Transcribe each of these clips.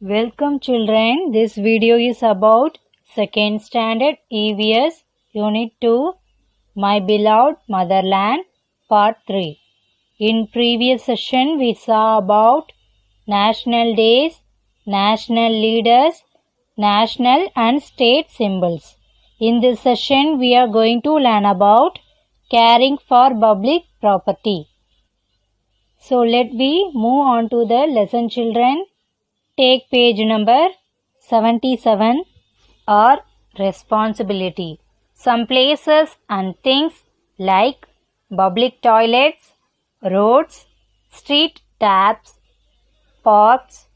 Welcome children, this video is about 2nd standard EVS Unit 2 My Beloved Motherland Part 3. In previous session we saw about national days, national leaders, national and state symbols. In this session we are going to learn about caring for public property. So let we move on to the lesson children. Take page number 77 or responsibility. Some places and things like public toilets, roads, street taps, parks,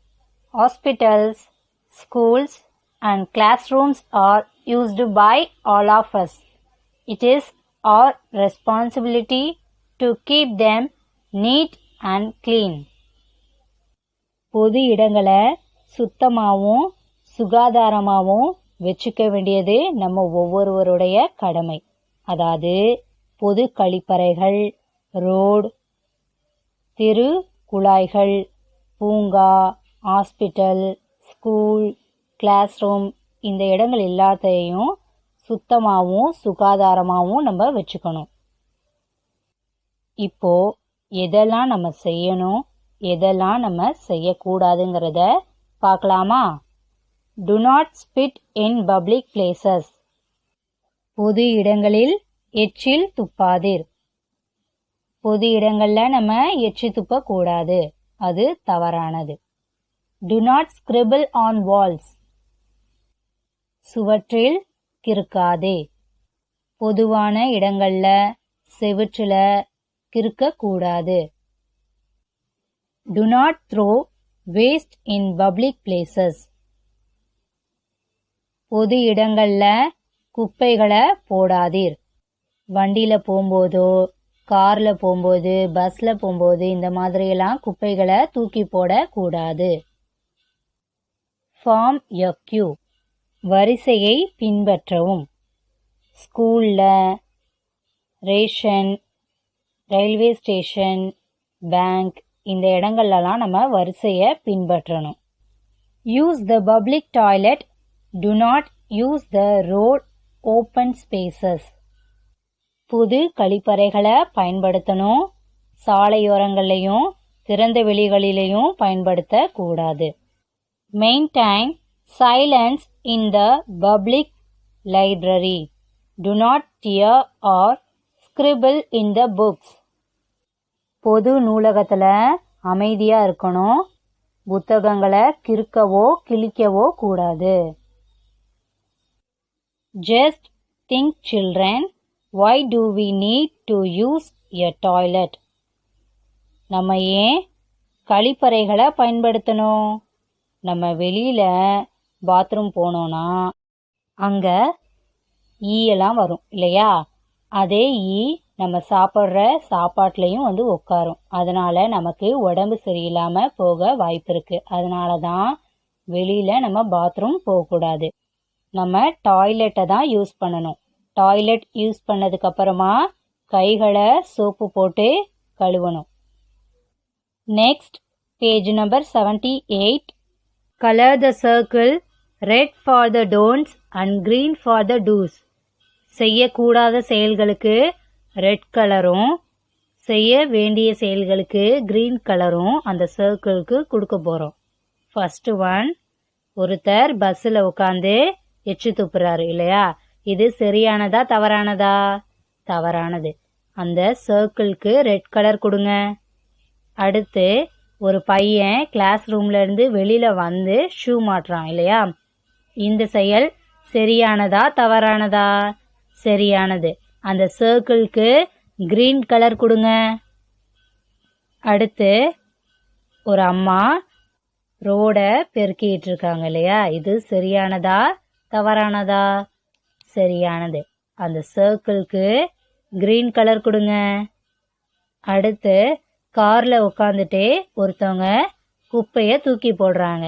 hospitals, schools and classrooms are used by all of us. It is our responsibility to keep them neat and clean. பொது இடங்களை சுத்தமாகவும் சுகாதாரமாகவும் வச்சுக்க வேண்டியது நம்ம ஒவ்வொருவருடைய கடமை. அதாவது பொது கழிப்பறைகள், ரோடு, தெரு குழாய்கள், பூங்கா, ஹாஸ்பிட்டல், ஸ்கூல், கிளாஸ் ரூம் இந்த இடங்கள் எல்லாத்தையும் சுத்தமாகவும் சுகாதாரமாகவும் நம்ம வச்சுக்கணும். இப்போ எதெல்லாம் நம்ம செய்யணும், எதெல்லாம் நம்ம செய்யக்கூடாதுங்கிறத பார்க்கலாமா? Do not spit in public places. பொது இடங்களில் எச்சில் துப்பாதீர். பொது இடங்கள்ல நம்ம எச்சி துப்ப கூடாது, அது தவறானது. Do not scribble on walls. சுவற்றில் கிறுக்காதே. பொதுவான இடங்கள்ல செவுற்றுல கிறுக்க கூடாது. Do not throw waste in public places. பொது இடங்கள்ல குப்பைகளை போடாதீர். வண்டியில போகும்போதோ, கார்ல போகும்போது, பஸ்ல போகும்போது இந்த மாதிரியெல்லாம் குப்பைகளை தூக்கி போட கூடாது. Form a queue. வரிசையை பின்பற்றவும். ஸ்கூல்ல, ரேஷன், ரயில்வே ஸ்டேஷன், பேங்க் இந்த இடங்கள்லாம் நம்ம வரிசையை பின்பற்றணும். Use the public toilet. Do not use the road open spaces. பொது கழிப்பறைகளை பயன்படுத்தணும். சாலையோரங்களையும் திறந்த வெளிகளிலையும் பயன்படுத்த கூடாது. Maintain silence in the public library. Do not tear or scribble in the books. பொது நூலகத்துல அமைதியா இருக்கணும். புத்தகங்களை கிறுக்கவோ கிழிக்கவோ கூடாது. Just think children, why do we need to use a toilet? நம்ம ஏன் கழிப்பறைகளை பயன்படுத்தணும்? நம்ம வெளியில பாத்ரூம் போனோம்னா அங்க ஈயெல்லாம் வரும் இல்லையா? அதே ஈ நம்ம சாப்பிட்ற சாப்பாட்டுலையும் வந்து உட்காரும். அதனால நமக்கு உடம்பு சரியில்லாம போக வாய்ப்பு இருக்கு. அதனால தான் வெளியில நம்ம பாத்ரூம் போகக்கூடாது. நம்ம டாய்லெட்டை தான் யூஸ் பண்ணணும். டாய்லெட் யூஸ் பண்ணதுக்கு அப்புறமா கைகளை சோப்பு போட்டு கழுவணும். Next page number 78. Color the circle red for the don'ts and green for the do's. செய்யக்கூடாத செயல்களுக்கு ரெட் கலரும் செய்ய வேண்டிய செயல்களுக்கு கிரீன் கலரும் அந்த சர்க்கிளுக்கு கொடுக்க போறோம். ஃபர்ஸ்ட் ஒன், ஒருத்தர் பஸ்ஸில் உட்காந்து எச்சு துப்புறாரு இல்லையா? இது சரியானதா தவறானதா? தவறானது. அந்த சர்க்கிளுக்கு ரெட் கலர் கொடுங்க. அடுத்து ஒரு பையன் கிளாஸ் ரூம்ல இருந்து வெளியில வந்து ஷூ மாட்டுறான் இல்லையா? இந்த செயல் சரியானதா தவறானதா? சரியானது. அந்த சர்க்கிளுக்கு கிரீன் கலர் கொடுங்க. அடுத்து ஒரு அம்மா ரோட பெருக்கிட்டு இருக்காங்க இல்லையா? இது சரியானதா தவறானதா? சரியானது. அந்த சர்க்கிளுக்கு கிரீன் கலர் கொடுங்க. அடுத்து கார்ல உட்காந்துட்டு ஒருத்தவங்க குப்பைய தூக்கி போடுறாங்க.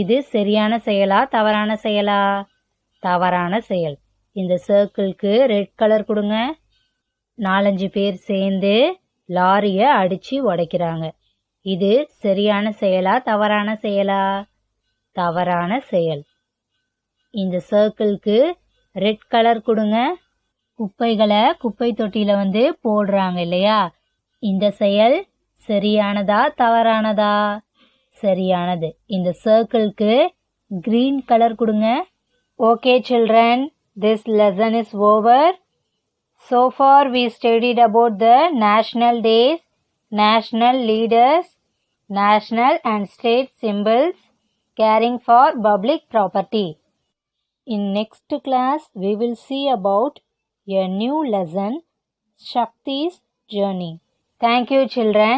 இது சரியான செயலா தவறான செயலா? தவறான செயல். இந்த சர்க்கிளுக்கு ரெட் கலர் கொடுங்க. 4-5 பேர் சேர்ந்து லாரிய அடிச்சு உடைக்கிறாங்க. இது சரியான செயலா தவறான செயலா? தவறான செயல். இந்த சர்க்கிள்க்கு ரெட் கலர் கொடுங்க. குப்பைகளை குப்பை தொட்டியில போடுறாங்க இல்லையா? இந்த செயல் சரியானதா தவறானதா? சரியானது. இந்த சர்க்கிள்க்கு கிரீன் கலர் கொடுங்க. Okay children, this lesson is over. So far we studied about the national days, national leaders, national and state symbols, caring for public property. In next class we will see about a new lesson, Shakti's journey. Thank you children.